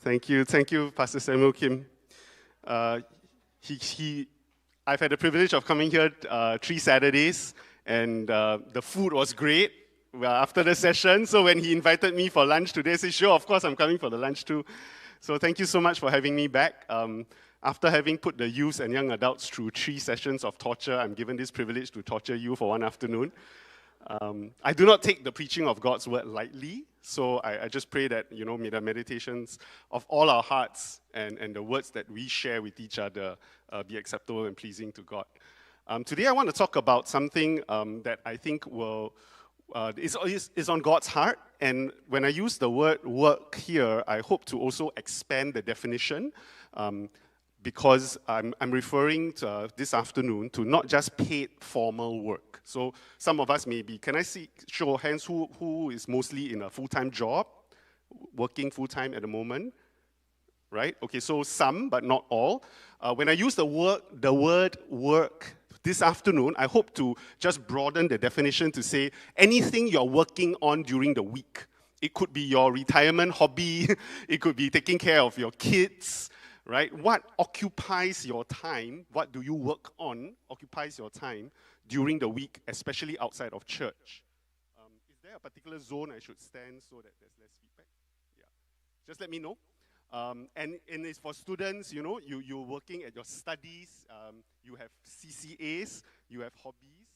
Thank you, Pastor Samuel Kim. Uh, I've had the privilege of coming here 3 Saturdays, and the food was great after the session. So when he invited me for lunch today, I said, sure, of course, I'm coming for the lunch too. So thank you so much for having me back. After having put the youth and young adults through 3 sessions of torture, I'm given this privilege to torture you for 1 afternoon. I do not take the preaching of God's word lightly, so I just pray that, may the meditations of all our hearts and the words that we share with each other be acceptable and pleasing to God. Today I want to talk about something that I think is on God's heart, and when I use the word work here, I hope to also expand the definition, because I'm referring to, this afternoon, to not just paid formal work. So some of us may be, can I see, show of hands, who is mostly in a full-time job, working full-time at the moment? Right? Okay, so some, but not all. When I use the word work this afternoon, I hope to just broaden the definition to say anything you're working on during the week. It could be your retirement hobby, it could be taking care of your kids, right? What occupies your time, what do you work on, occupies your time during the week, especially outside of church. Is there a particular zone I should stand so that there's less feedback? Yeah. Just let me know. And it's for students, you're working at your studies, you have CCAs, you have hobbies,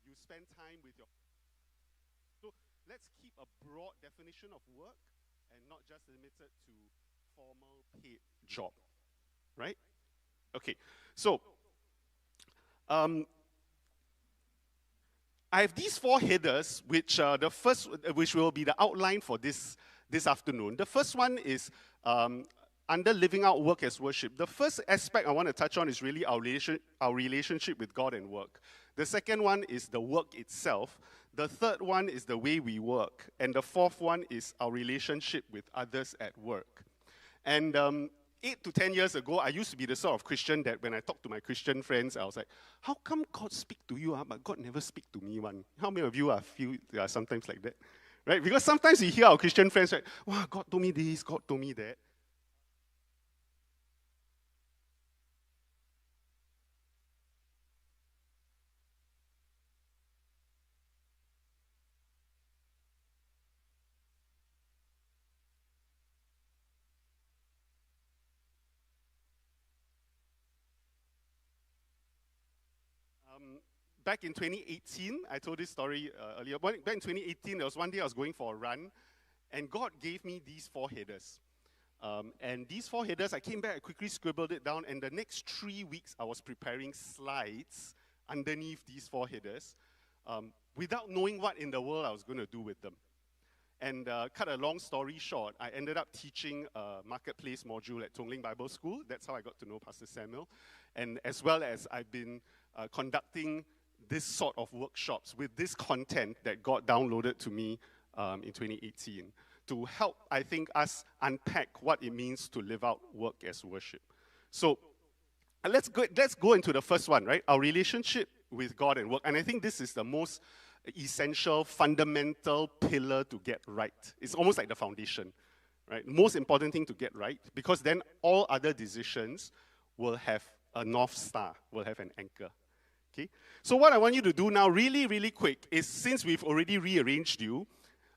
you spend time with your... So let's keep a broad definition of work and not just limited to formal paid job, right? Okay, so I have these 4 headers, which which will be the outline for this afternoon. The first one is under living out work as worship. The first aspect I want to touch on is really our relationship with God and work. The second one is the work itself. The third one is the way we work. And the fourth one is our relationship with others at work. And 8 to 10 years ago, I used to be the sort of Christian that when I talk to my Christian friends, I was like, how come God speak to you, but God never speak to me one? How many of you feel sometimes like that? Right? Because sometimes we hear our Christian friends, right? Wow, God told me this, God told me that. Back in 2018, I told this story earlier. Back in 2018, there was one day I was going for a run, and God gave me these 4 headers. And these 4 headers, I came back, I quickly scribbled it down, and the next 3 weeks, I was preparing slides underneath these 4 headers, without knowing what in the world I was going to do with them. And cut a long story short, I ended up teaching a marketplace module at Tongling Bible School. That's how I got to know Pastor Samuel. And as well as I've been conducting this sort of workshops with this content that God downloaded to me in 2018 to help, I think, us unpack what it means to live out work as worship. So let's go into the first one, right? Our relationship with God and work. And I think this is the most essential, fundamental pillar to get right. It's almost like the foundation, right? Most important thing to get right, because then all other decisions will have a North Star, will have an anchor. Okay? So what I want you to do now, really, really quick, is since we've already rearranged you,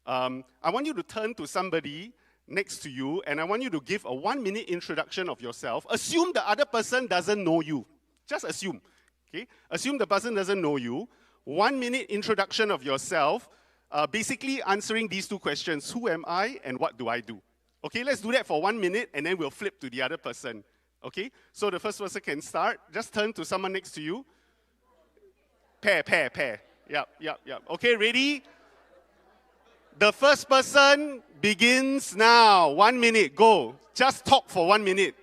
I want you to turn to somebody next to you, and I want you to give a 1-minute introduction of yourself. Assume the other person doesn't know you. Just assume. Okay? Assume the person doesn't know you. 1-minute introduction of yourself, basically answering these 2 questions. Who am I and what do I do? Okay, let's do that for 1 minute, and then we'll flip to the other person. Okay? So the first person can start. Just turn to someone next to you. Pair. Yep. Okay, ready? The first person begins now. 1 minute, go. Just talk for 1 minute.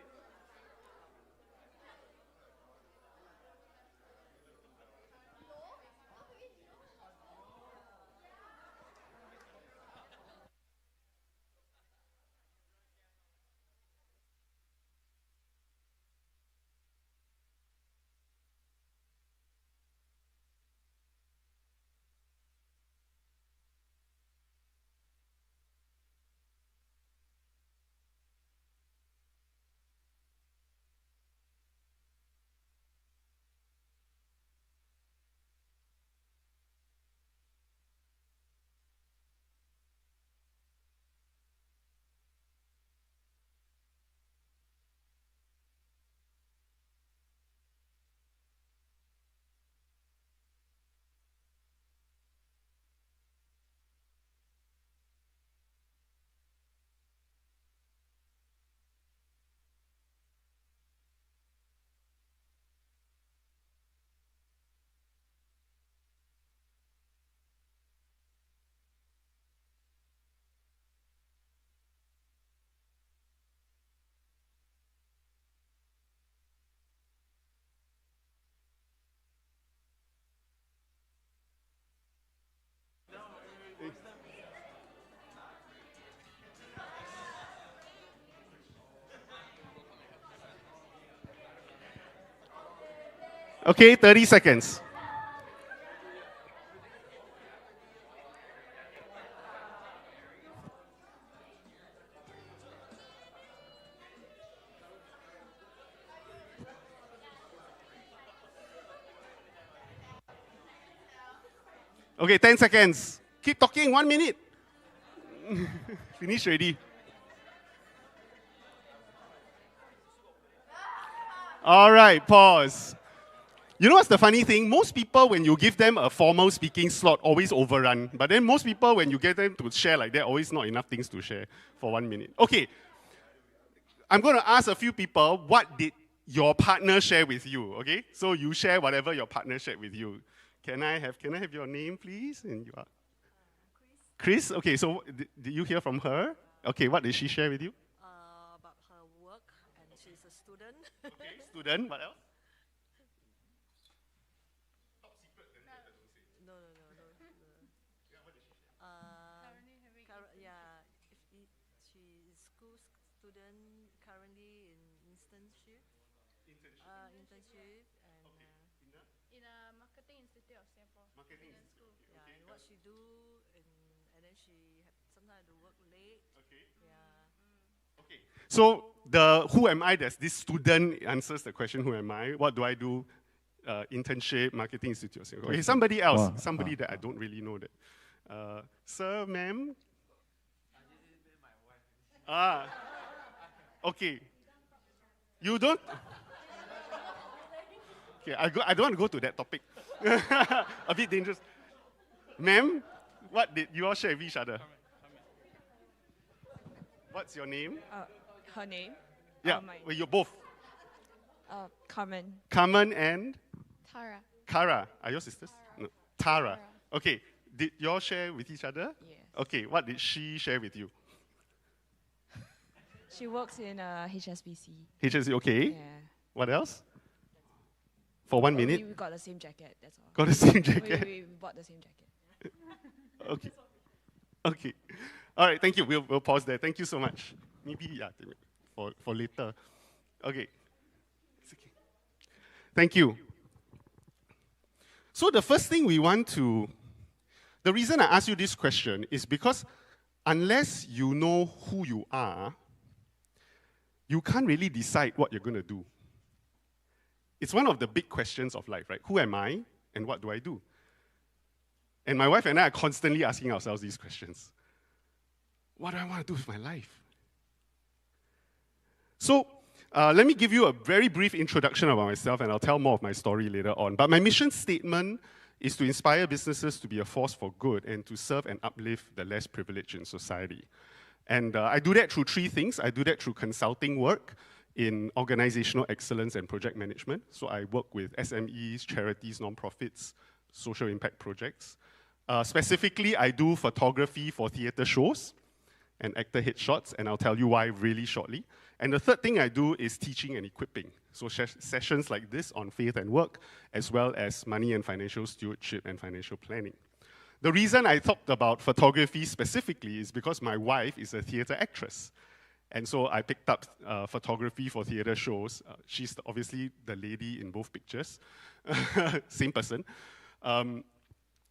Okay, 30 seconds. Okay, 10 seconds. Keep talking, 1 minute. Finish already. All right, pause. You know what's the funny thing? Most people, when you give them a formal speaking slot, always overrun. But then most people, when you get them to share like that, always not enough things to share for 1 minute. Okay, I'm going to ask a few people, what did your partner share with you? Okay, so you share whatever your partner shared with you. Can I have your name, please? And you are Chris. Okay, so did you hear from her? Okay, what did she share with you? About her work, and she's a student. Okay, student. What else? No. Yeah, what did she share? She's school student currently in internship. Internship and Okay. In a marketing institute of Singapore. Marketing school. yeah, okay. and what she do, and then she sometimes to work late. Okay. Yeah. Okay. So the who am I? There's this student answers the question, who am I? What do I do? Internship, marketing institute of Singapore. Okay, somebody else, somebody that I don't really know that. Sir, ma'am? Okay. You don't? Okay, I don't want to go to that topic. A bit dangerous. Ma'am, what did you all share with each other? What's your name? Her name? Yeah, mine. well, you're both. Carmen. Carmen and Tara. Kara. Are your sisters? No. Tara. Okay. Did you all share with each other? Yes. Okay. What did she share with you? She works in HSBC. HSC, okay. Yeah. What else? For 1 minute? We got the same jacket, that's all. Got the same jacket? We bought the same jacket. Okay. Okay. All right, thank you. We'll pause there. Thank you so much. Maybe, yeah, for later. Okay. It's okay. Thank you. So the first thing we want to, the reason I ask you this question is because unless you know who you are, you can't really decide what you're going to do. It's one of the big questions of life, right? Who am I and what do I do? And my wife and I are constantly asking ourselves these questions. What do I want to do with my life? So, let me give you a very brief introduction about myself, and I'll tell more of my story later on. But my mission statement is to inspire businesses to be a force for good and to serve and uplift the less privileged in society. And I do that through three things. I do that through consulting work in organizational excellence and project management. So I work with SMEs, charities, nonprofits, social impact projects. Specifically, I do photography for theater shows and actor headshots, and I'll tell you why really shortly. And the third thing I do is teaching and equipping. So sessions like this on faith and work, as well as money and financial stewardship and financial planning. The reason I talked about photography specifically is because my wife is a theater actress. And so I picked up photography for theater shows. She's obviously the lady in both pictures, same person.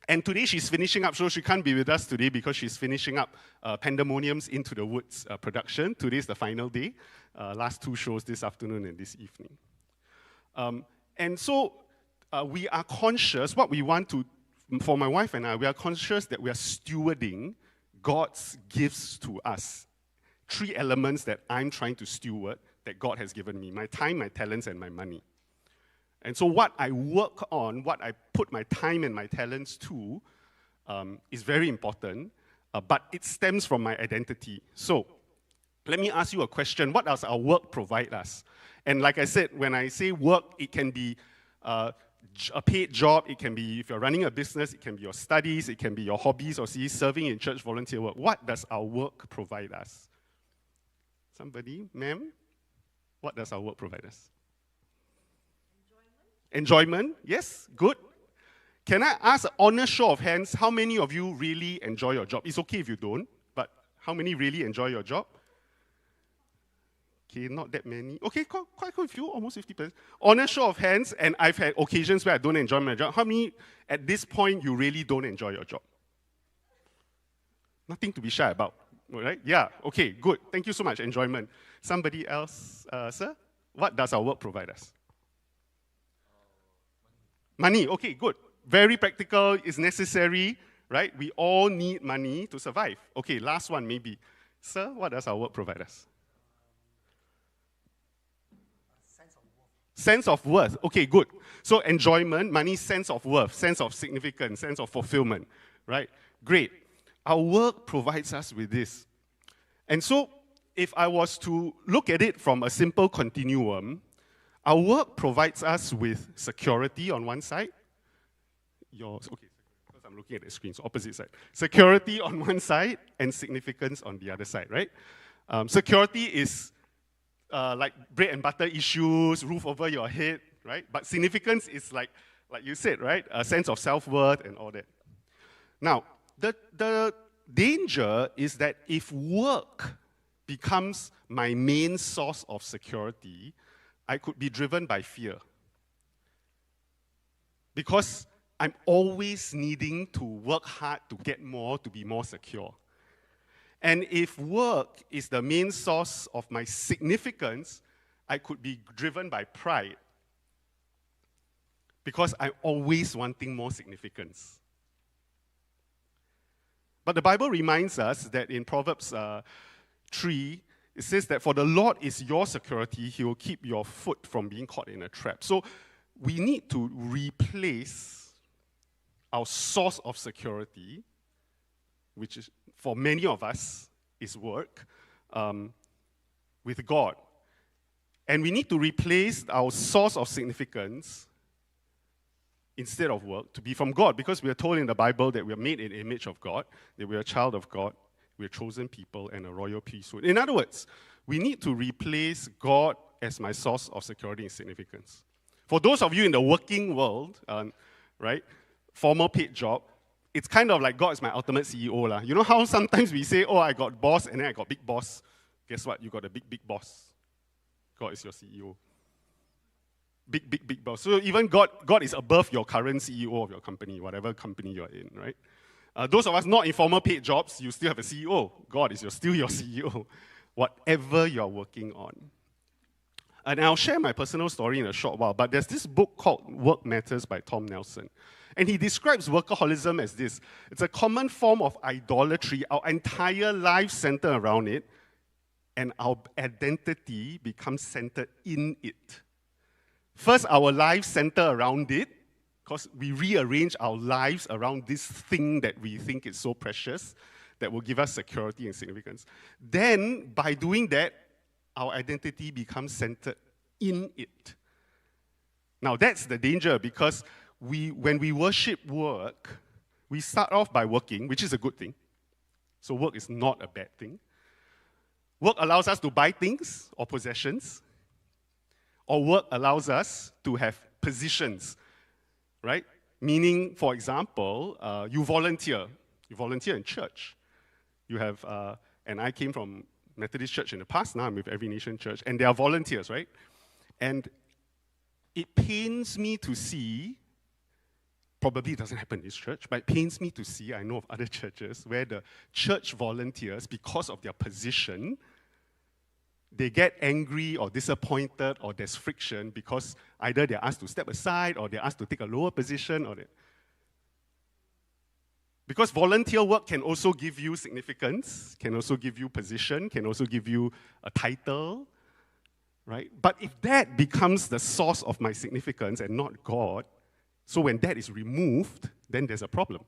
And today she's finishing up, so she can't be with us today because she's finishing up Pandemonium's Into the Woods production. Today's the final day. Last two shows this afternoon and this evening. And so we are conscious, what we want to, for my wife and I, we are conscious that we are stewarding God's gifts to us. Three elements that I'm trying to steward that God has given me: my time, my talents, and my money. And so what I work on, what I put my time and my talents to, is very important, but it stems from my identity. So let me ask you a question. What does our work provide us? And like I said, when I say work, it can be a paid job, it can be, if you're running a business, it can be your studies, it can be your hobbies, or serving in church volunteer work. What does our work provide us? Somebody, ma'am? What does our work provide us? Enjoyment? Yes, good. Can I ask an honest show of hands, how many of you really enjoy your job? It's okay if you don't, but how many really enjoy your job? Okay, not that many. Okay, quite a few, almost 50%. On a show of hands, and I've had occasions where I don't enjoy my job. How many, at this point, you really don't enjoy your job? Nothing to be shy about, right? Yeah, okay, good. Thank you so much, enjoyment. Somebody else, sir? What does our work provide us? Money, okay, good. Very practical, is necessary, right? We all need money to survive. Okay, last one maybe. Sir, what does our work provide us? Sense of worth. Okay, good. So enjoyment, money, sense of worth, sense of significance, sense of fulfillment, right? Great. Our work provides us with this. And so, if I was to look at it from a simple continuum, our work provides us with security on one side. Okay, because I'm looking at the screen, so opposite side. Security on one side and significance on the other side, right? Security is like bread and butter issues, roof over your head, right? But significance is like you said, right? A sense of self-worth and all that. Now, the danger is that if work becomes my main source of security, I could be driven by fear. Because I'm always needing to work hard to get more, to be more secure. And if work is the main source of my significance, I could be driven by pride. Because I'm always wanting more significance. But the Bible reminds us that in Proverbs 3, it says that for the Lord is your security, He will keep your foot from being caught in a trap. So we need to replace our source of security, which is, for many of us, is work, with God. And we need to replace our source of significance instead of work to be from God, because we are told in the Bible that we are made in the image of God, that we are a child of God, we are chosen people and a royal priesthood. In other words, we need to replace God as my source of security and significance. For those of you in the working world, right, formal paid job, it's kind of like God is my ultimate CEO. lah. You know how sometimes we say, oh, I got boss and then I got big boss. Guess what? You got a big boss. God is your CEO. Big boss. So even God is above your current CEO of your company, whatever company you're in, right? Those of us not in formal paid jobs, you still have a CEO. God is still your CEO, whatever you're working on. And I'll share my personal story in a short while, but there's this book called Work Matters by Tom Nelson. And he describes workaholism as this. It's a common form of idolatry. Our entire life centered around it, and our identity becomes centered in it. First, our lives center around it, because we rearrange our lives around this thing that we think is so precious, that will give us security and significance. Then, by doing that, our identity becomes centered in it. Now, that's the danger, because when we worship work, we start off by working, which is a good thing. So work is not a bad thing. Work allows us to buy things or possessions. Or work allows us to have positions, right? Meaning, for example, you volunteer. You volunteer in church. You have, and I came from Methodist Church in the past, now I'm with Every Nation Church, and they are volunteers, right? And it pains me to see, probably it doesn't happen in this church, but it pains me to see, I know of other churches, where the church volunteers, because of their position, they get angry or disappointed or there's friction because either they're asked to step aside or they're asked to take a lower position. Because volunteer work can also give you significance, can also give you position, can also give you a title, right? But if that becomes the source of my significance and not God, so when that is removed, then there's a problem,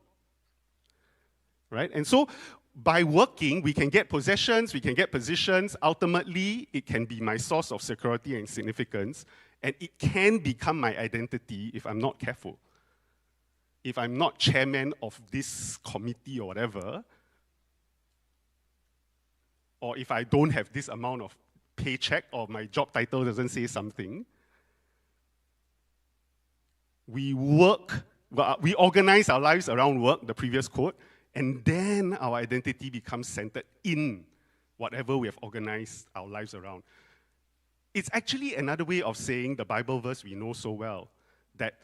right? And so by working, we can get possessions, we can get positions. Ultimately, it can be my source of security and significance, and it can become my identity if I'm not careful. If I'm not chairman of this committee or whatever, or if I don't have this amount of paycheck or my job title doesn't say something, we organize our lives around work, the previous quote, and then our identity becomes centered in whatever we have organized our lives around. It's actually another way of saying the Bible verse we know so well, that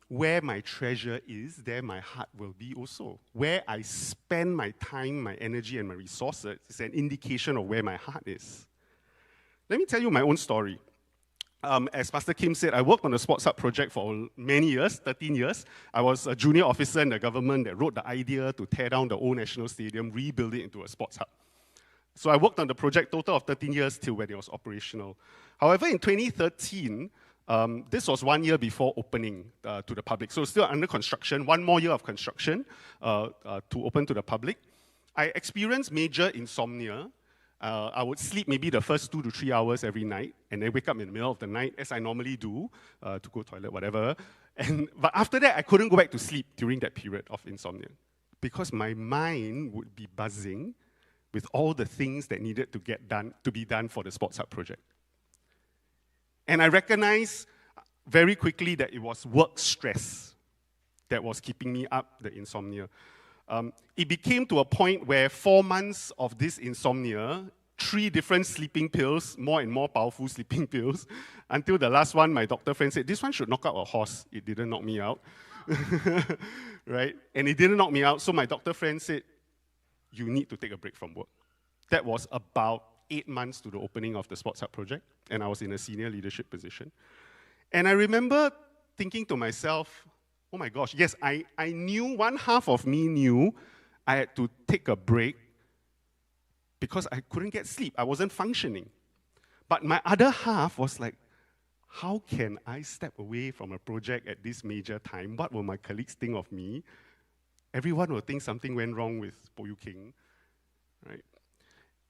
where my treasure is, there my heart will be also. Where I spend my time, my energy, and my resources is an indication of where my heart is. Let me tell you my own story. As Pastor Kim said, I worked on the Sports Hub project for many years, 13 years. I was a junior officer in the government that wrote the idea to tear down the old National Stadium, rebuild it into a sports hub. So I worked on the project total of 13 years till when it was operational. However, in 2013, this was 1 year before opening to the public. So still under construction, 1 more year of construction to open to the public. I experienced major insomnia. I would sleep maybe the first 2 to 3 hours every night, and then wake up in the middle of the night, as I normally do, to go toilet, whatever. But after that, I couldn't go back to sleep during that period of insomnia, because my mind would be buzzing with all the things that needed to be done for the Sports Hub project. And I recognized very quickly that it was work stress that was keeping me up, the insomnia. It became to a point where 4 months of this insomnia, 3 different sleeping pills, more and more powerful sleeping pills, until the last one, my doctor friend said, this one should knock out a horse. It didn't knock me out, right? And it didn't knock me out, so my doctor friend said, you need to take a break from work. That was about 8 months to the opening of the Sports Hub project, and I was in a senior leadership position. And I remember thinking to myself, oh my gosh, yes, I knew, one half of me knew I had to take a break because I couldn't get sleep. I wasn't functioning. But my other half was like, how can I step away from a project at this major time? What will my colleagues think of me? Everyone will think something went wrong with Poh Yu Khing, right?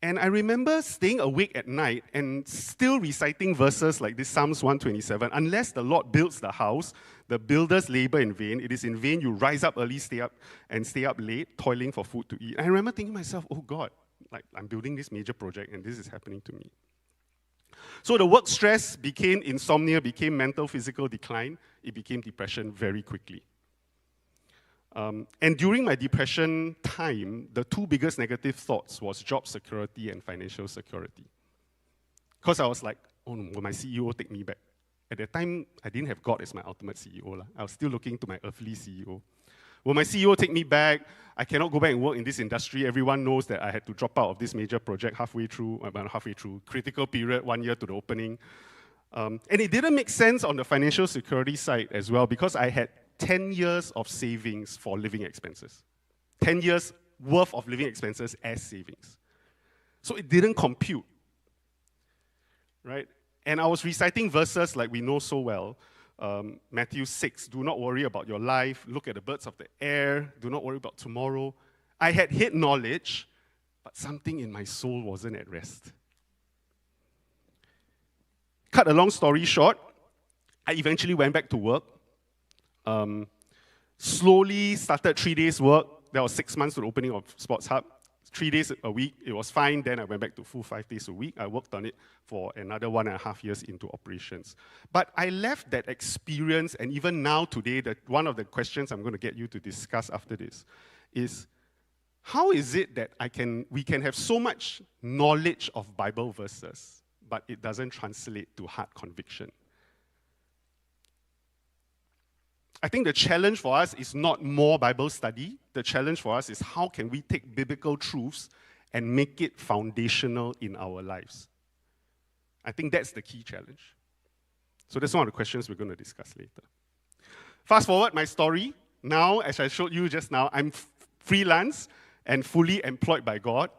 And I remember staying awake at night and still reciting verses like this, Psalms 127. Unless the Lord builds the house, the builders labor in vain. It is in vain you rise up early, stay up late, toiling for food to eat. And I remember thinking to myself, oh God, like I'm building this major project and this is happening to me. So the work stress became insomnia, became mental, physical decline. It became depression very quickly. And during my depression time, the 2 biggest negative thoughts was job security and financial security. Because I was like, oh no, will my CEO take me back? At that time, I didn't have God as my ultimate CEO. I was still looking to my earthly CEO. Will my CEO take me back? I cannot go back and work in this industry. Everyone knows that I had to drop out of this major project halfway through, critical period, 1 year to the opening. And it didn't make sense on the financial security side as well, because I had 10 years of savings for living expenses. 10 years worth of living expenses as savings. So it didn't compute, right? And I was reciting verses like we know so well. Matthew 6, do not worry about your life. Look at the birds of the air. Do not worry about tomorrow. I had head knowledge, but something in my soul wasn't at rest. Cut a long story short, I eventually went back to work. Slowly started 3 days work. That was 6 months to the opening of Sports Hub. 3 days a week, it was fine. Then I went back to full 5 days a week. I worked on it for another 1.5 years into operations. But I left that experience, and even now today, one of the questions I'm going to get you to discuss after this is, how is it that we can have so much knowledge of Bible verses, but it doesn't translate to heart conviction? I think the challenge for us is not more Bible study. The challenge for us is how can we take biblical truths and make it foundational in our lives. I think that's the key challenge. So that's one of the questions we're going to discuss later. Fast forward my story. Now, as I showed you just now, I'm freelance and fully employed by God.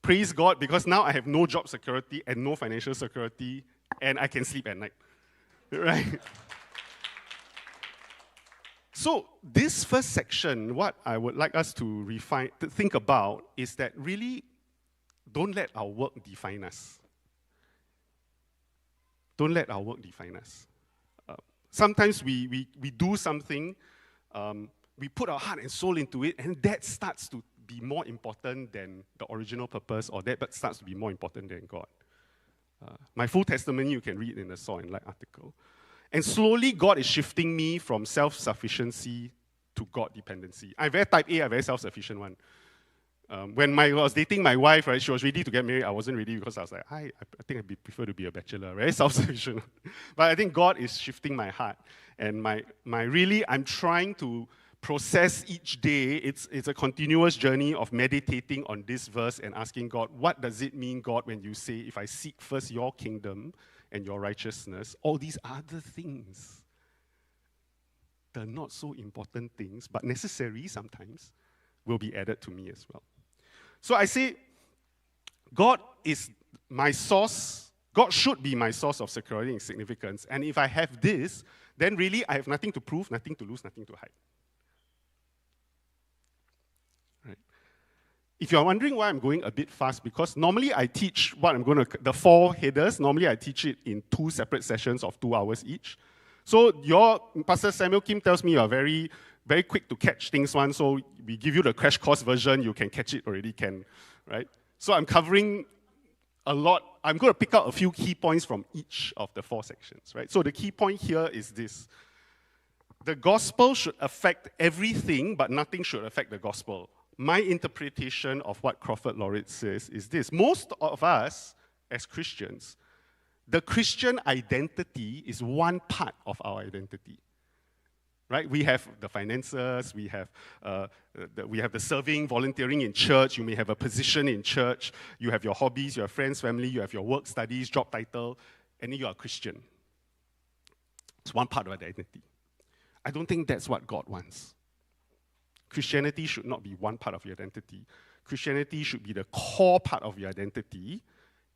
Praise God, because now I have no job security and no financial security, and I can sleep at night. Right? So this first section, what I would like us to think about is that really don't let our work define us. Don't let our work define us. Sometimes we do something, we put our heart and soul into it, and that starts to be more important than the original purpose, or that starts to be more important than God. My full testimony you can read in the Saw and Light article. And slowly, God is shifting me from self-sufficiency to God dependency. I'm very type A, I'm very self-sufficient one. When I was dating my wife, right, she was ready to get married. I wasn't ready because I was like, I think I'd prefer to be a bachelor, very self-sufficient. But I think God is shifting my heart. And I'm trying to process each day. It's a continuous journey of meditating on this verse and asking God, what does it mean, God, when you say, if I seek first your kingdom and your righteousness, all these other things, the not so important things, but necessary sometimes, will be added to me as well. So I say, God is my source. God should be my source of security and significance. And if I have this, then really I have nothing to prove, nothing to lose, nothing to hide. Right? If you're wondering why I'm going a bit fast, because normally I teach the 4 headers, normally I teach it in 2 separate sessions of 2 hours each. So Pastor Samuel Kim tells me you're very, very quick to catch things one, so we give you the crash course version, you can catch it already, right? So I'm covering a lot. I'm going to pick out a few key points from each of the 4 sections, right? So the key point here is this. The gospel should affect everything, but nothing should affect the gospel. My interpretation of what Crawford Laureate says is this. Most of us, as Christians, the Christian identity is one part of our identity. Right? We have the finances, we have the serving, volunteering in church, you may have a position in church, you have your hobbies, you have friends, family, you have your work, studies, job title, and then you are a Christian. It's one part of our identity. I don't think that's what God wants. Christianity should not be one part of your identity. Christianity should be the core part of your identity,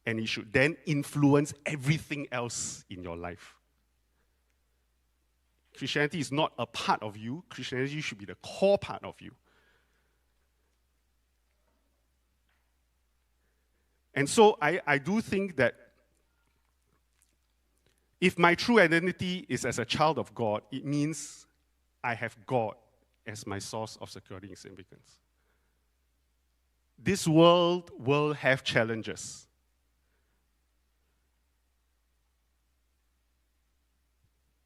and it should then influence everything else in your life. Christianity is not a part of you. Christianity should be the core part of you. And so I do think that if my true identity is as a child of God, it means I have God as my source of security and significance. This world will have challenges.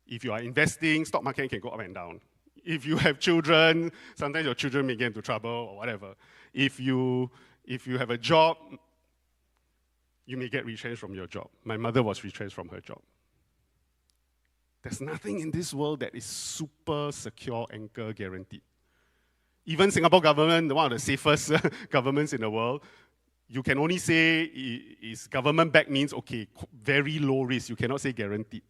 If you are investing, stock market can go up and down. If you have children, sometimes your children may get into trouble or whatever. If you have a job, you may get retrenched from your job. My mother was retrenched from her job. There's nothing in this world that is super secure, anchor, guaranteed. Even Singapore government, one of the safest governments in the world, you can only say is government backed means, okay, very low risk. You cannot say guaranteed.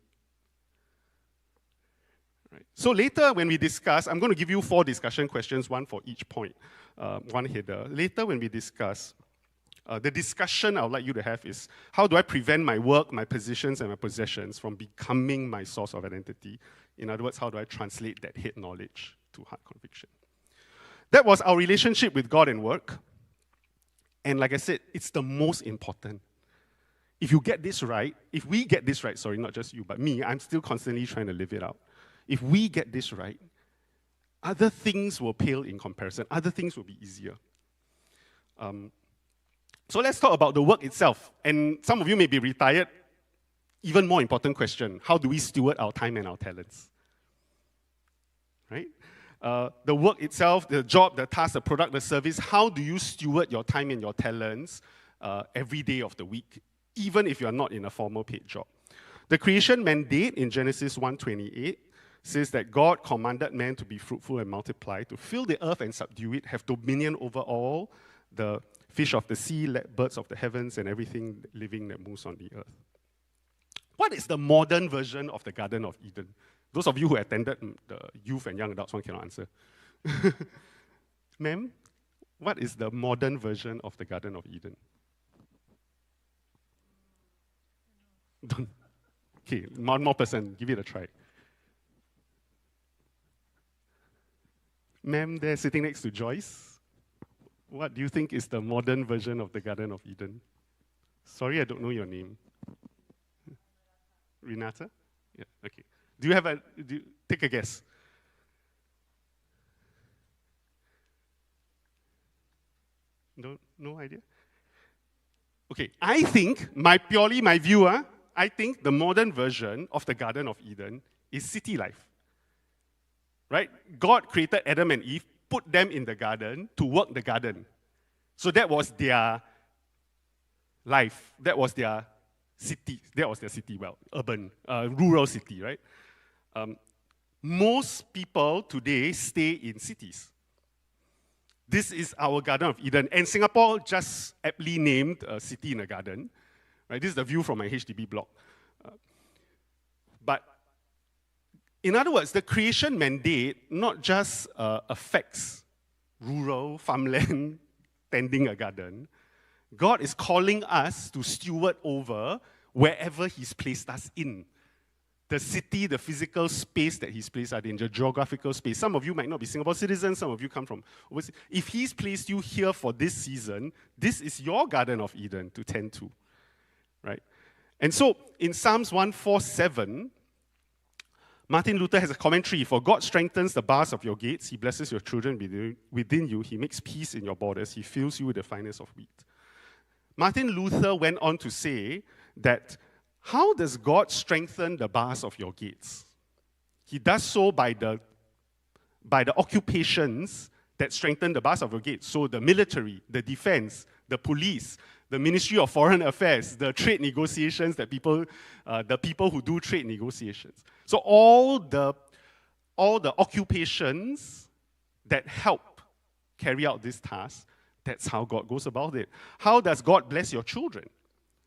Right. So later when we discuss, I'm going to give you 4 discussion questions, one for each point, one header. Later when we discuss, the discussion I would like you to have is, how do I prevent my work, my positions, and my possessions from becoming my source of identity? In other words, how do I translate that head knowledge to heart conviction? That was our relationship with God and work. And like I said, it's the most important. If you get this right, if we get this right, sorry, not just you, but me, I'm still constantly trying to live it out. If we get this right, other things will pale in comparison. Other things will be easier. So let's talk about the work itself. And some of you may be retired. Even more important question, how do we steward our time and our talents? Right? The work itself, the job, the task, the product, the service, how do you steward your time and your talents every day of the week, even if you are not in a formal paid job? The creation mandate in Genesis 1:28 says that God commanded man to be fruitful and multiply, to fill the earth and subdue it, have dominion over all the fish of the sea, birds of the heavens, and everything living that moves on the earth. What is the modern version of the Garden of Eden? Those of you who attended the youth and young adults one cannot answer. Ma'am, what is the modern version of the Garden of Eden? Okay, one more person, give it a try. Ma'am, there sitting next to Joyce. What do you think is the modern version of the Garden of Eden? Sorry, I don't know your name. Renata? Yeah, okay. Take a guess. No idea? Okay, I think, my view, I think the modern version of the Garden of Eden is city life. Right? God created Adam and Eve, put them in the garden to work the garden. So that was their life. That was their city. That was their city, well, urban, rural city, right? Most people today stay in cities. This is our Garden of Eden. And Singapore just aptly named a city in a garden. Right? This is the view from my HDB block. But in other words, the creation mandate not just affects rural farmland tending a garden. God is calling us to steward over wherever He's placed us in. The city, the physical space that He's placed us in, the geographical space. Some of you might not be Singapore citizens, some of you come from overseas. If He's placed you here for this season, this is your Garden of Eden to tend to, right? And so, in Psalms 147, Martin Luther has a commentary. For God strengthens the bars of your gates, He blesses your children within you, He makes peace in your borders, He fills you with the finest of wheat. Martin Luther went on to say that how does God strengthen the bars of your gates? He does so by the occupations that strengthen the bars of your gates. So the military, the defense, the police, the Ministry of Foreign Affairs, the trade negotiations that the people who do trade negotiations. So all the occupations that help carry out this task, that's how God goes about it. How does God bless your children?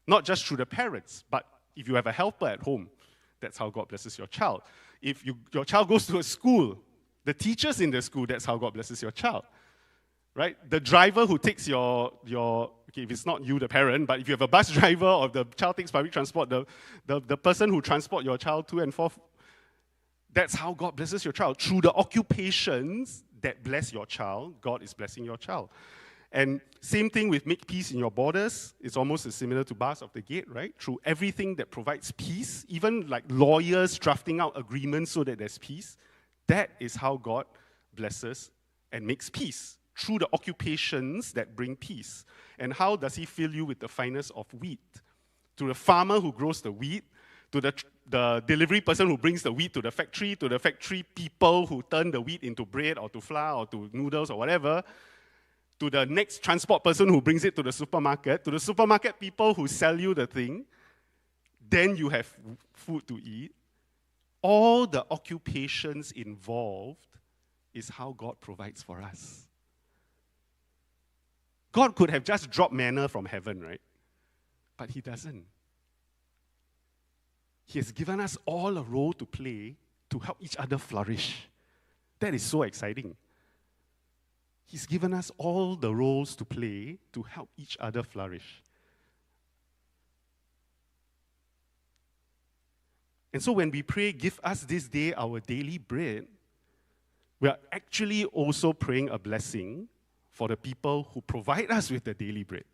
Not just through the parents, but if you have a helper at home, that's how God blesses your child. If your child goes to a school, the teachers in the school, that's how God blesses your child. Right? The driver who takes your okay, if it's not you, the parent, but if you have a bus driver or the child takes public transport, the person who transports your child to and forth, that's how God blesses your child. Through the occupations that bless your child, God is blessing your child. And same thing with make peace in your borders. It's almost as similar to bars of the gate, right? Through everything that provides peace, even like lawyers drafting out agreements so that there's peace, that is how God blesses and makes peace. Through the occupations that bring peace. And how does He fill you with the finest of wheat? To the farmer who grows the wheat, to the delivery person who brings the wheat to the factory people who turn the wheat into bread or to flour or to noodles or whatever, to the next transport person who brings it to the supermarket people who sell you the thing, then you have food to eat. All the occupations involved is how God provides for us. God could have just dropped manna from heaven, right? But He doesn't. He has given us all a role to play to help each other flourish. That is so exciting. He's given us all the roles to play to help each other flourish. And so when we pray, give us this day our daily bread, we are actually also praying a blessing for the people who provide us with the daily bread.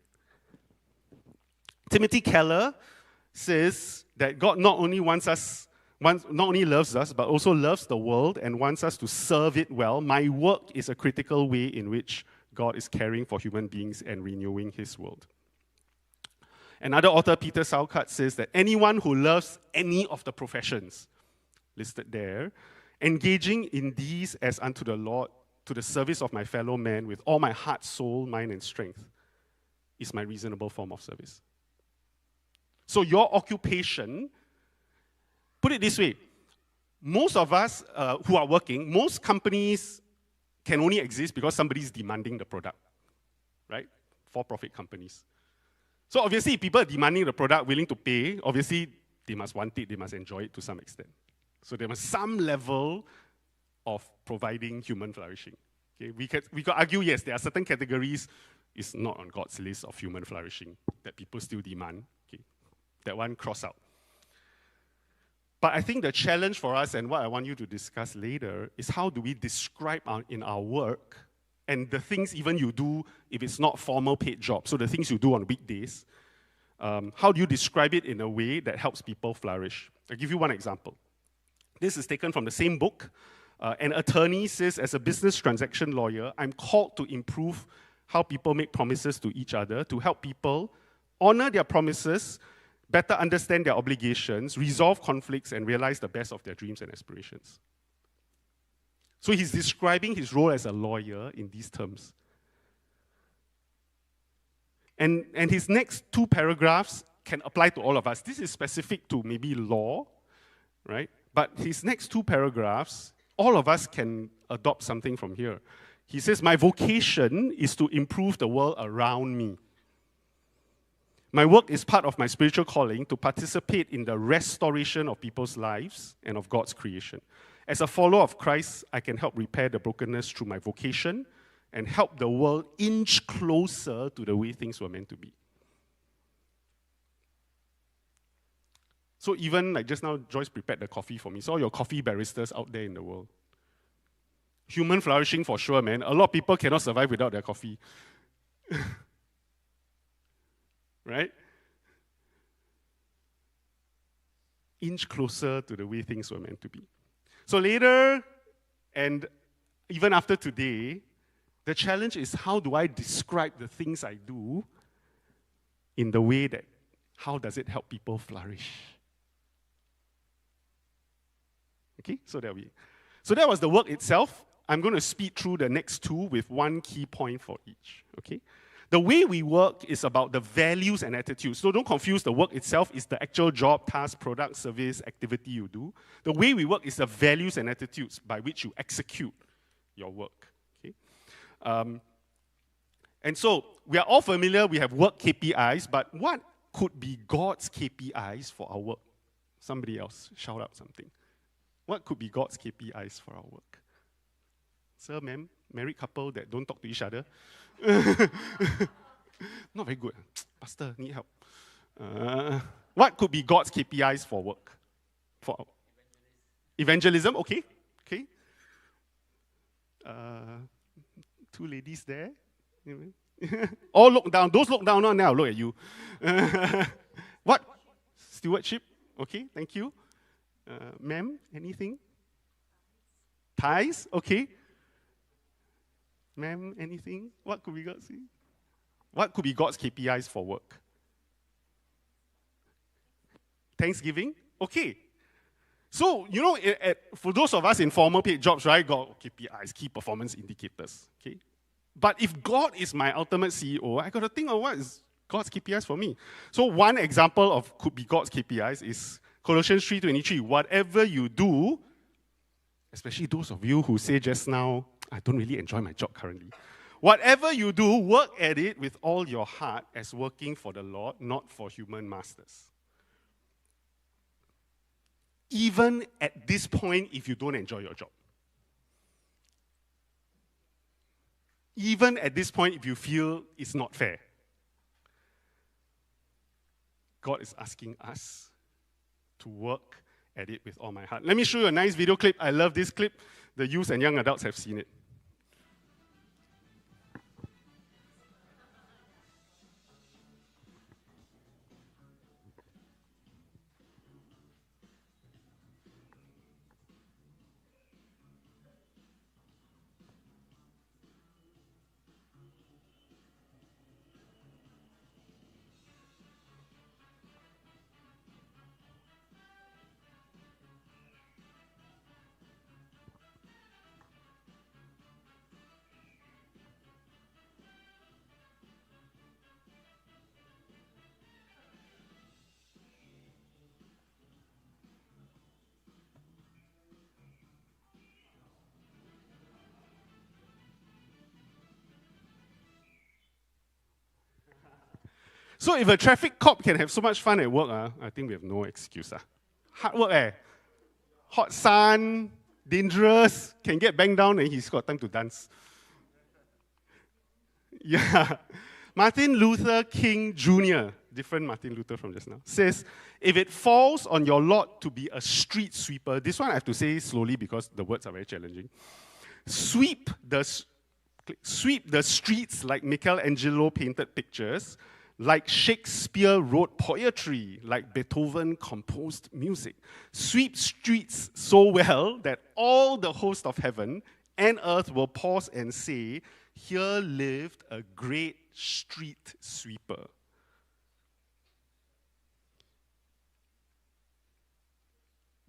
Timothy Keller says that God not only loves us, but also loves the world and wants us to serve it well. My work is a critical way in which God is caring for human beings and renewing His world. Another author, Peter Salkart, says that anyone who loves any of the professions listed there, engaging in these as unto the Lord, to the service of my fellow man with all my heart, soul, mind, and strength, is my reasonable form of service. So your occupation, put it this way, most of us who are working, most companies can only exist because somebody's demanding the product, right? For-profit companies. So obviously, if people are demanding the product, willing to pay, obviously, they must want it, they must enjoy it to some extent. So there must some level of providing human flourishing. Okay? We could argue, yes, there are certain categories, it's not on God's list of human flourishing that people still demand. Okay? That one, cross out. But I think the challenge for us, and what I want you to discuss later, is how do we describe in our work and the things even you do if it's not formal paid job, so the things you do on weekdays, how do you describe it in a way that helps people flourish? I'll give you one example. This is taken from the same book. An attorney says, as a business transaction lawyer, I'm called to improve how people make promises to each other, to help people honor their promises, better understand their obligations, resolve conflicts, and realize the best of their dreams and aspirations. So he's describing his role as a lawyer in these terms. And his next two paragraphs can apply to all of us. This is specific to maybe law, right? But his next two paragraphs, all of us can adopt something from here. He says, my vocation is to improve the world around me. My work is part of my spiritual calling to participate in the restoration of people's lives and of God's creation. As a follower of Christ, I can help repair the brokenness through my vocation and help the world inch closer to the way things were meant to be. So even like just now, Joyce prepared the coffee for me. So all your coffee baristas out there in the world. Human flourishing for sure, man. A lot of people cannot survive without their coffee. Right? Inch closer to the way things were meant to be. So later, and even after today, the challenge is how do I describe the things I do in the way that, how does it help people flourish? Okay, so that was the work itself. I'm going to speed through the next two with one key point for each, okay? The way we work is about the values and attitudes. So don't confuse the work itself is the actual job, task, product, service, activity you do. The way we work is the values and attitudes by which you execute your work. Okay? And so we are all familiar, we have work KPIs, but what could be God's KPIs for our work? Somebody else, shout out something. What could be God's KPIs for our work? Sir, ma'am, married couple that don't talk to each other. Not very good. Pastor, need help. What could be God's KPIs for work? For evangelism, okay. Okay. Two ladies there. All look down. Those look down now. Look at you. What? Stewardship. Okay, thank you. Ma'am, anything? Ties? Okay. Ma'am, anything? What could be God's? What could be God's KPIs for work? Thanksgiving? Okay. So, you know, for those of us in formal paid jobs, right, got KPIs, key performance indicators, okay? But if God is my ultimate CEO, I got to think of what is God's KPIs for me. So one example of could be God's KPIs is Colossians 3:23. Whatever you do, especially those of you who say just now, I don't really enjoy my job currently. Whatever you do, work at it with all your heart as working for the Lord, not for human masters. Even at this point, if you don't enjoy your job. Even at this point, if you feel it's not fair. God is asking us to work at it with all my heart. Let me show you a nice video clip. I love this clip. The youth and young adults have seen it. So if a traffic cop can have so much fun at work, I think we have no excuse. Hard work, hot sun, dangerous, can get banged down and he's got time to dance. Yeah. Martin Luther King Jr., different Martin Luther from just now, says, if it falls on your lot to be a street sweeper, this one I have to say slowly because the words are very challenging. Sweep the streets like Michelangelo painted pictures, like Shakespeare wrote poetry, like Beethoven composed music. Sweep streets so well that all the host of heaven and earth will pause and say, here lived a great street sweeper.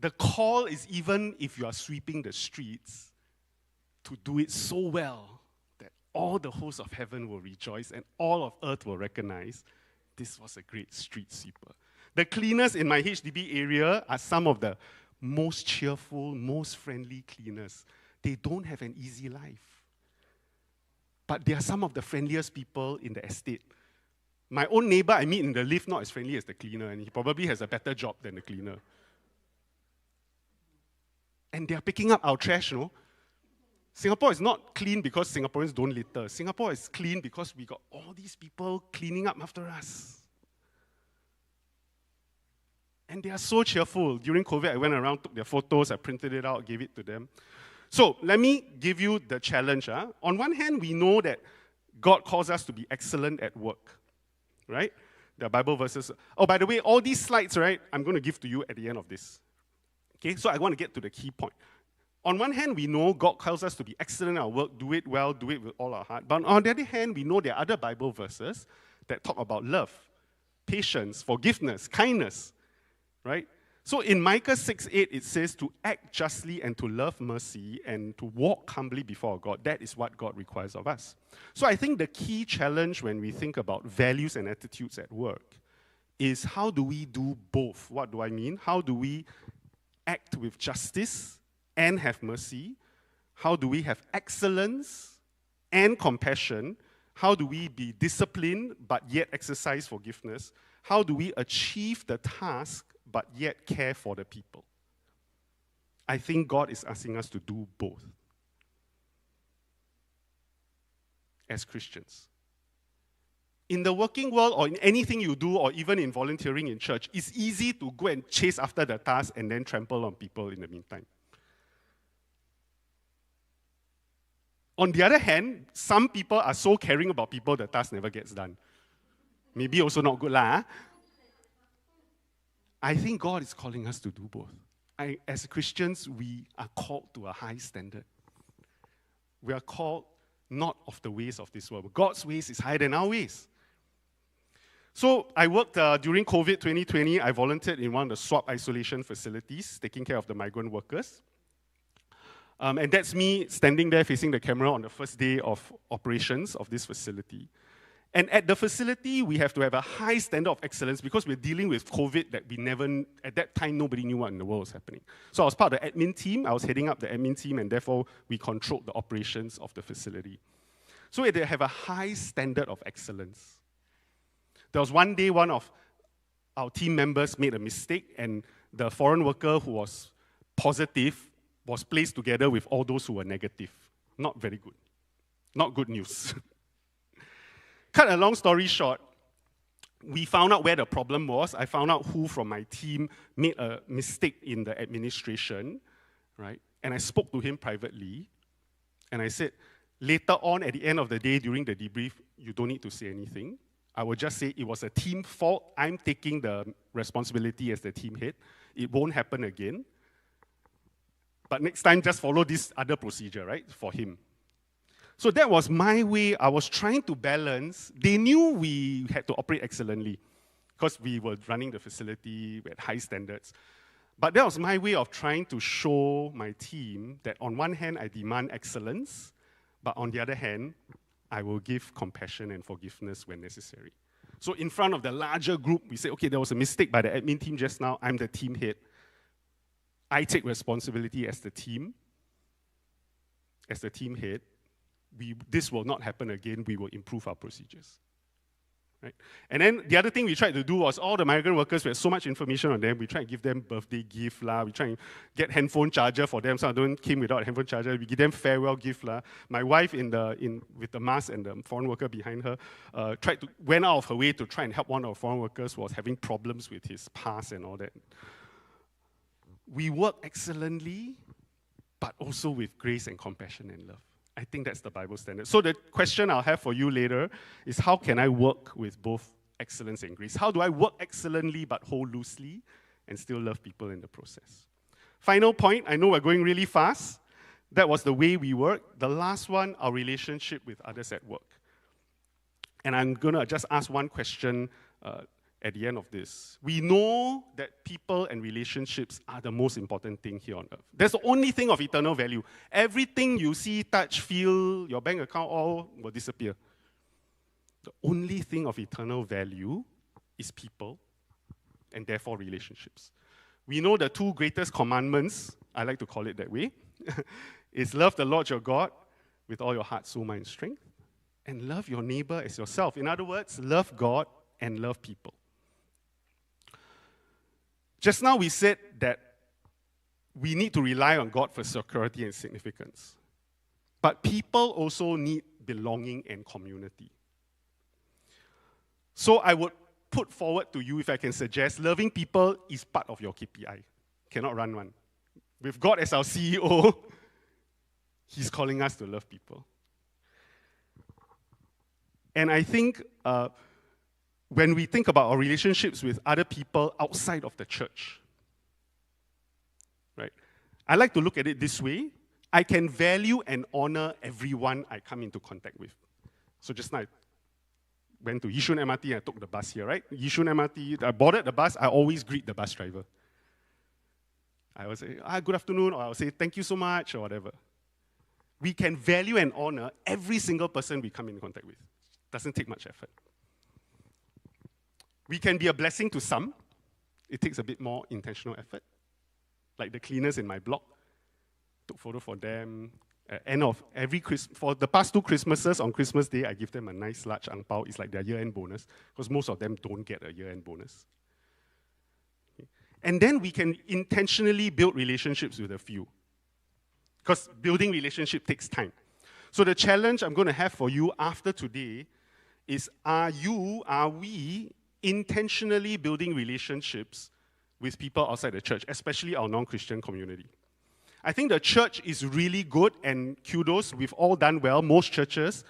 The call is even if you are sweeping the streets, to do it so well that all the hosts of heaven will rejoice and all of earth will recognize this was a great street sweeper. The cleaners in my HDB area are some of the most cheerful, most friendly cleaners. They don't have an easy life. But they are some of the friendliest people in the estate. My own neighbor I meet in the lift, not as friendly as the cleaner, and he probably has a better job than the cleaner. And they are picking up our trash, Singapore is not clean because Singaporeans don't litter. Singapore is clean because we got all these people cleaning up after us. And they are so cheerful. During COVID, I went around, took their photos, I printed it out, gave it to them. So let me give you the challenge. On one hand, we know that God calls us to be excellent at work, right? The Bible verses. Oh, by the way, all these slides, right, I'm going to give to you at the end of this. Okay, so I want to get to the key point. On one hand, we know God calls us to be excellent at our work, do it well, do it with all our heart. But on the other hand, we know there are other Bible verses that talk about love, patience, forgiveness, kindness, right? So in Micah 6:8, it says to act justly and to love mercy and to walk humbly before God. That is what God requires of us. So I think the key challenge when we think about values and attitudes at work is how do we do both? What do I mean? How do we act with justice and have mercy? How do we have excellence and compassion? How do we be disciplined but yet exercise forgiveness? How do we achieve the task but yet care for the people? I think God is asking us to do both as Christians. In the working world or in anything you do or even in volunteering in church, it's easy to go and chase after the task and then trample on people in the meantime. On the other hand, some people are so caring about people, the task never gets done. Maybe also not good lah. I think God is calling us to do both. As Christians, we are called to a high standard. We are called not of the ways of this world. God's ways is higher than our ways. So I worked during COVID 2020. I volunteered in one of the swab isolation facilities, taking care of the migrant workers. And that's me standing there facing the camera on the first day of operations of this facility. And at the facility, we have to have a high standard of excellence because we're dealing with COVID that we never, at that time, nobody knew what in the world was happening. So I was part of the admin team. I was heading up the admin team, and therefore, we controlled the operations of the facility. So we had to have a high standard of excellence. There was one day, one of our team members made a mistake, and the foreign worker who was positive was placed together with all those who were negative. Not very good. Not good news. Cut a long story short, we found out where the problem was. I found out who from my team made a mistake in the administration, right? And I spoke to him privately, and I said, later on at the end of the day during the debrief, you don't need to say anything. I will just say it was a team fault. I'm taking the responsibility as the team head. It won't happen again. But next time, just follow this other procedure, right, for him. So that was my way. I was trying to balance. They knew we had to operate excellently because we were running the facility, we had high standards. But that was my way of trying to show my team that on one hand, I demand excellence, but on the other hand, I will give compassion and forgiveness when necessary. So in front of the larger group, we say, okay, there was a mistake by the admin team just now. I'm the team head. I take responsibility as the team head. This will not happen again. We will improve our procedures. Right? And then the other thing we tried to do was all the migrant workers, we had so much information on them, we tried to give them birthday gift, we tried to get handphone charger for them, some of them came without a handphone charger, we give them farewell gift. My wife with the mask and the foreign worker behind her went out of her way to try and help one of the foreign workers who was having problems with his pass and all that. We work excellently, but also with grace and compassion and love. I think that's the Bible standard. So the question I'll have for you later is how can I work with both excellence and grace? How do I work excellently but hold loosely and still love people in the process? Final point, I know we're going really fast. That was the way we work. The last one, our relationship with others at work. And I'm going to just ask one question at the end of this. We know that people and relationships are the most important thing here on earth. That's the only thing of eternal value. Everything you see, touch, feel, your bank account, all will disappear. The only thing of eternal value is people, and therefore relationships. We know the two greatest commandments, I like to call it that way, is love the Lord your God with all your heart, soul, mind, strength, and love your neighbor as yourself. In other words, love God and love people. Just now we said that we need to rely on God for security and significance. But people also need belonging and community. So I would put forward to you, if I can suggest, loving people is part of your KPI. Cannot run one. With God as our CEO, He's calling us to love people. And I think when we think about our relationships with other people outside of the church, right? I like to look at it this way. I can value and honor everyone I come into contact with. So just now, I went to Yishun MRT and I took the bus here, right? Yishun MRT, I boarded the bus, I always greet the bus driver. I will say, good afternoon, or I will say, thank you so much, or whatever. We can value and honor every single person we come in contact with. Doesn't take much effort. We can be a blessing to some. It takes a bit more intentional effort. Like the cleaners in my block. Took photo for them. End of every for the past 2 Christmases, on Christmas Day, I give them a nice large ang pao. It's like their year-end bonus, because most of them don't get a year-end bonus. Okay. And then we can intentionally build relationships with a few. Because building relationship takes time. So the challenge I'm going to have for you after today is, are we intentionally building relationships with people outside the church, especially our non-Christian community? I think the church is really good, and kudos, we've all done well. Most churches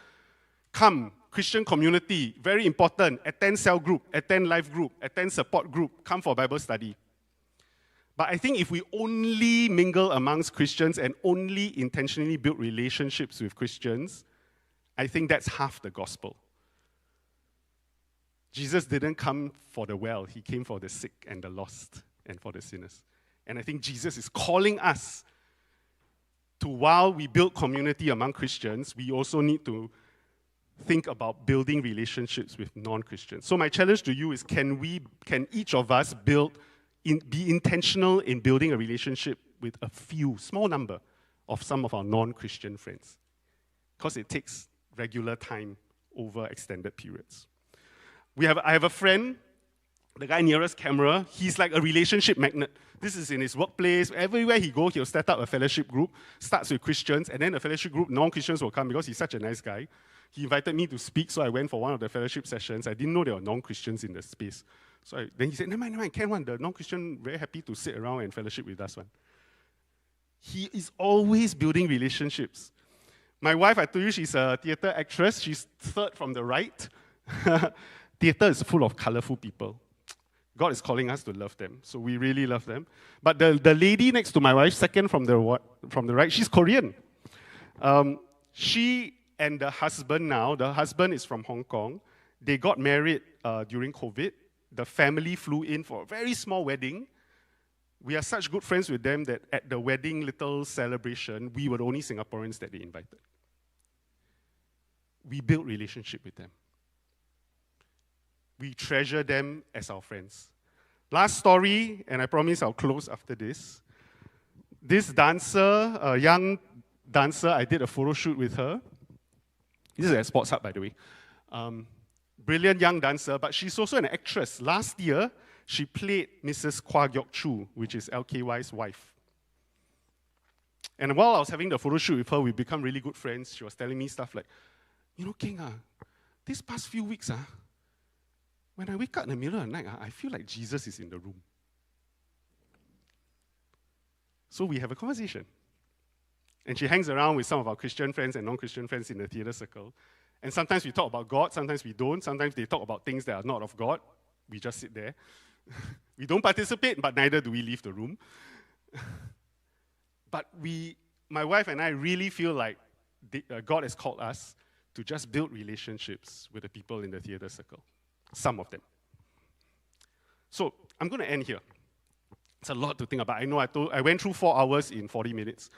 come, Christian community, very important, attend cell group, attend life group, attend support group, come for Bible study. But I think if we only mingle amongst Christians and only intentionally build relationships with Christians, I think that's half the gospel. Jesus didn't come for the well, He came for the sick and the lost and for the sinners. And I think Jesus is calling us to, while we build community among Christians, we also need to think about building relationships with non-Christians. So my challenge to you is, can each of us be intentional in building a relationship with a few, small number of some of our non-Christian friends? Because it takes regular time over extended periods. I have a friend, the guy nearest camera, he's like a relationship magnet. This is in his workplace. Everywhere he goes, he'll set up a fellowship group, starts with Christians, and then the fellowship group, non-Christians will come because he's such a nice guy. He invited me to speak, so I went for one of the fellowship sessions. I didn't know there were non-Christians in the space. Then he said, never mind, can one. The non-Christian very happy to sit around and fellowship with us one. He is always building relationships. My wife, I told you, she's a theater actress. She's third from the right. Theater is full of colorful people. God is calling us to love them, so we really love them. But the lady next to my wife, second from the right, she's Korean. She and the husband now, the husband is from Hong Kong. They got married during COVID. The family flew in for a very small wedding. We are such good friends with them that at the wedding little celebration, we were the only Singaporeans that they invited. We built relationship with them. We treasure them as our friends. Last story, and I promise I'll close after this. This dancer, a young dancer, I did a photo shoot with her. This is at Sports Hub, by the way. Brilliant young dancer, but she's also an actress. Last year, she played Mrs. Kwa Gyok Chu, which is LKY's wife. And while I was having the photo shoot with her, we become really good friends. She was telling me stuff like, King, these past few weeks, when I wake up in the middle of the night, I feel like Jesus is in the room. So we have a conversation. And she hangs around with some of our Christian friends and non-Christian friends in the theater circle. And sometimes we talk about God, sometimes we don't. Sometimes they talk about things that are not of God. We just sit there. We don't participate, but neither do we leave the room. But my wife and I really feel like God has called us to just build relationships with the people in the theater circle. Some of them. So I'm going to end here. It's a lot to think about. I know I went through 4 hours in 40 minutes.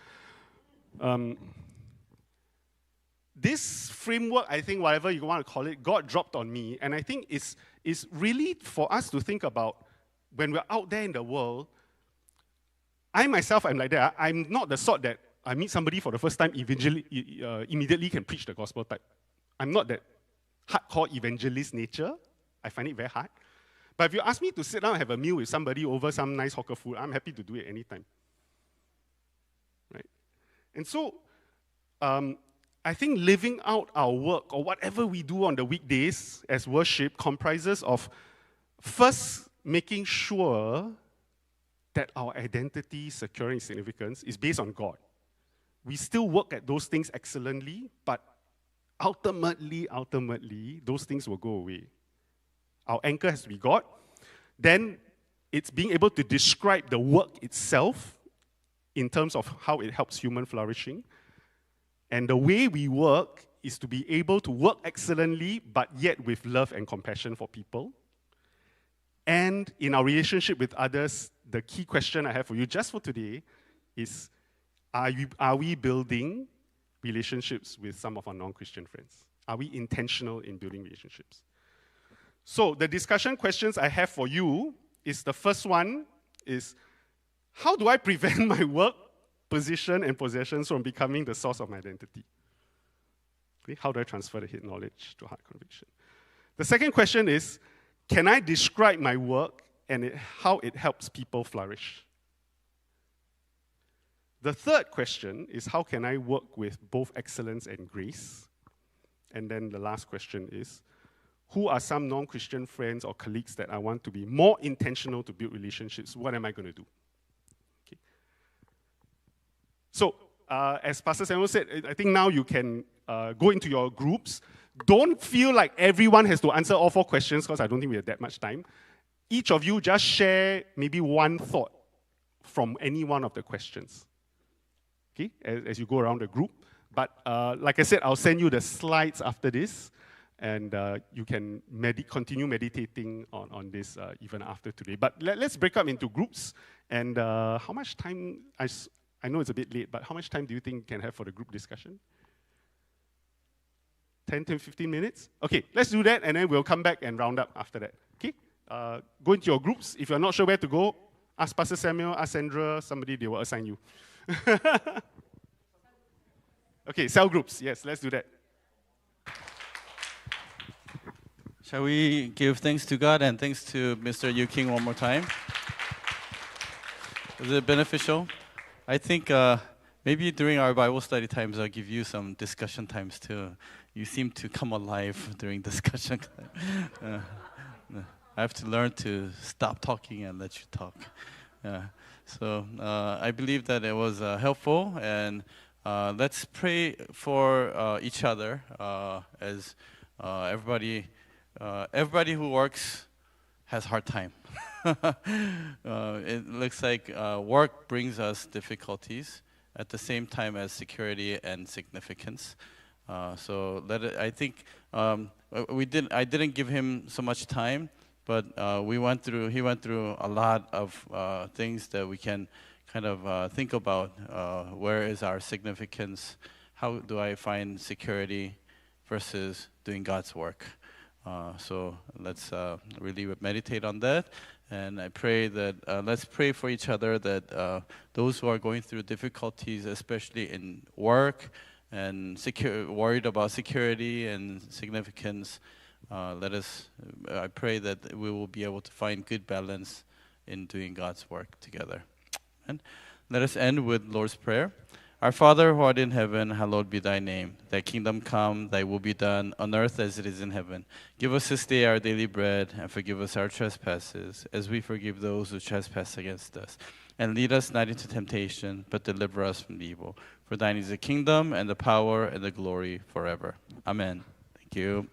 This framework, I think, whatever you want to call it, God dropped on me, and I think is really for us to think about when we're out there in the world. I myself am like that. I'm not the sort that I meet somebody for the first time, immediately can preach the gospel type. I'm not that hardcore evangelist nature. I find it very hard. But if you ask me to sit down and have a meal with somebody over some nice hawker food, I'm happy to do it anytime. Right? And so, I think living out our work or whatever we do on the weekdays as worship comprises of first making sure that our identity, security, and significance is based on God. We still work at those things excellently, but ultimately, those things will go away. Our anchor has to be God. Then it's being able to describe the work itself in terms of how it helps human flourishing. And the way we work is to be able to work excellently, but yet with love and compassion for people. And in our relationship with others, the key question I have for you just for today is, are we building relationships with some of our non-Christian friends? Are we intentional in building relationships? So the discussion questions I have for you is, the first one is, how do I prevent my work, position, and possessions from becoming the source of my identity? Okay, how do I transfer the head knowledge to heart conviction? The second question is, can I describe my work and how it helps people flourish? The third question is, how can I work with both excellence and grace? And then the last question is, who are some non-Christian friends or colleagues that I want to be more intentional to build relationships? What am I going to do? Okay. So, as Pastor Samuel said, I think now you can go into your groups. Don't feel like everyone has to answer all 4 questions, because I don't think we have that much time. Each of you just share maybe one thought from any one of the questions, okay, as you go around the group. But like I said, I'll send you the slides after this, and you can continue meditating on this even after today. But let's break up into groups. And how much time, I know it's a bit late, but how much time do you think you can have for the group discussion? 10 to 15 minutes? Okay, let's do that, and then we'll come back and round up after that. Okay? Go into your groups. If you're not sure where to go, ask Pastor Samuel, ask Sandra, somebody, they will assign you. Okay, cell groups. Yes, let's do that. Shall we give thanks to God and thanks to Mr. Yu Khing one more time? Was it beneficial? I think maybe during our Bible study times, I'll give you some discussion times too. You seem to come alive during discussion. I have to learn to stop talking and let you talk. So I believe that it was helpful, and let's pray for each other as everybody who works has hard time. It looks like work brings us difficulties at the same time as security and significance. So I think I didn't give him so much time, but he went through a lot of things that we can kind of think about. Where is our significance? How do I find security versus doing God's work? So let's really meditate on that. And I pray that, let's pray for each other that those who are going through difficulties, especially in work and worried about security and significance, I pray that we will be able to find good balance in doing God's work together. And let us end with Lord's Prayer. Our Father who art in heaven, hallowed be thy name. Thy kingdom come, thy will be done, on earth as it is in heaven. Give us this day our daily bread, and forgive us our trespasses, as we forgive those who trespass against us. And lead us not into temptation, but deliver us from evil. For thine is the kingdom, and the power, and the glory forever. Amen. Thank you.